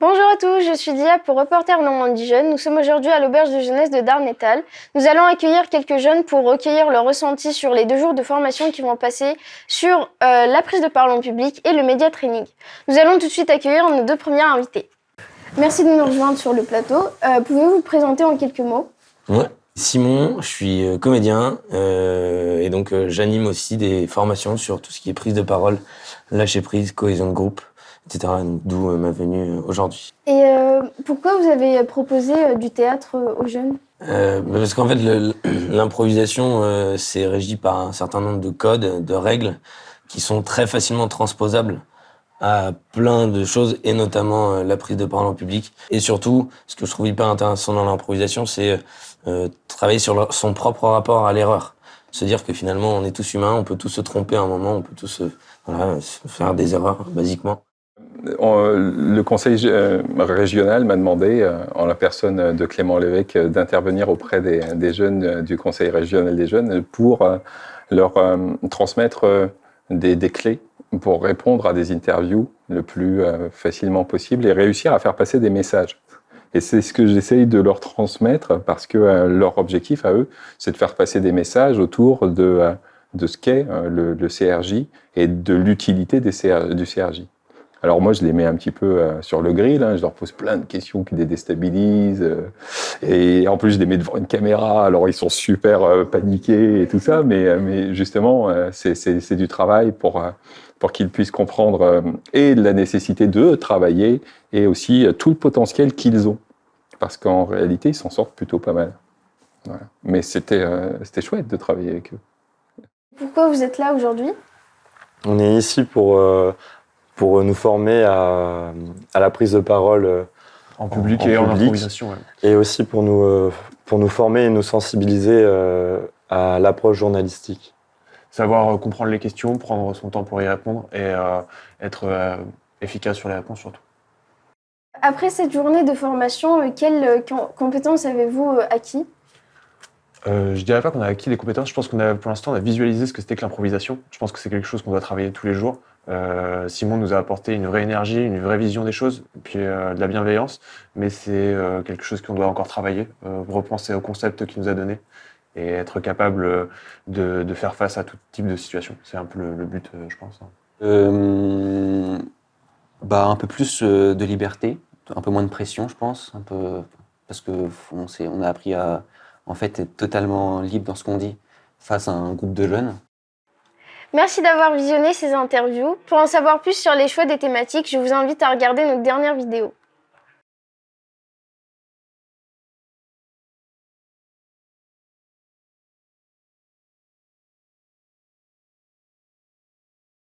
Bonjour à tous, je suis Dia pour Reporter Normandie Jeunes. Nous sommes aujourd'hui à l'auberge de jeunesse de Darnétal. Nous allons accueillir quelques jeunes pour recueillir leurs ressentis sur les 2 jours de formation qui vont passer sur la prise de parole en public et le média training. Nous allons tout de suite accueillir nos 2 premiers invités. Merci de nous rejoindre sur le plateau. Pouvez-vous vous présenter en quelques mots ? Ouais. Simon, je suis comédien et donc j'anime aussi des formations sur tout ce qui est prise de parole, lâcher prise, cohésion de groupe, etc. D'où ma venue aujourd'hui. Et pourquoi vous avez proposé du théâtre aux jeunes ? Parce qu'en fait, l'improvisation, c'est régi par un certain nombre de codes, de règles qui sont très facilement transposables à plein de choses, et notamment la prise de parole en public. Et surtout, ce que je trouve hyper intéressant dans l'improvisation, c'est travailler sur son propre rapport à l'erreur. Se dire que finalement, on est tous humains, on peut tous se tromper à un moment, on peut tous faire des erreurs, basiquement. Le conseil régional m'a demandé, en la personne de Clément Lévesque, d'intervenir auprès des jeunes du conseil régional des jeunes pour leur transmettre des clés pour répondre à des interviews le plus facilement possible et réussir à faire passer des messages. Et c'est ce que j'essaye de leur transmettre parce que leur objectif à eux, c'est de faire passer des messages autour de ce qu'est le CRJ et de l'utilité du CRJ. Alors moi, je les mets un petit peu sur le grill, je leur pose plein de questions qui les déstabilisent, et en plus je les mets devant une caméra, alors ils sont super paniqués et tout ça, mais justement, c'est du travail pour qu'ils puissent comprendre et la nécessité de travailler et aussi tout le potentiel qu'ils ont. Parce qu'en réalité, ils s'en sortent plutôt pas mal. Voilà. Mais c'était chouette de travailler avec eux. Pourquoi vous êtes là aujourd'hui ? On est ici pour nous former à la prise de parole en public et en improvisation. Ouais. Et aussi pour nous former et nous sensibiliser à l'approche journalistique. Savoir comprendre les questions, prendre son temps pour y répondre et être efficace sur les réponses surtout. Après cette journée de formation, quelles compétences avez-vous acquis ? Je dirais pas qu'on a acquis des compétences, je pense pour l'instant on a visualisé ce que c'était que l'improvisation. Je pense que c'est quelque chose qu'on doit travailler tous les jours. Simon nous a apporté une vraie énergie, une vraie vision des choses, et puis de la bienveillance, mais c'est quelque chose qu'on doit encore travailler, repenser au concept qu'il nous a donné et être capable de faire face à tout type de situation. C'est un peu le but, je pense. Un peu plus de liberté, un peu moins de pression, je pense, parce que on a appris à en fait être totalement libre dans ce qu'on dit face à un groupe de jeunes. Merci d'avoir visionné ces interviews. Pour en savoir plus sur les choix des thématiques, je vous invite à regarder notre dernière vidéo.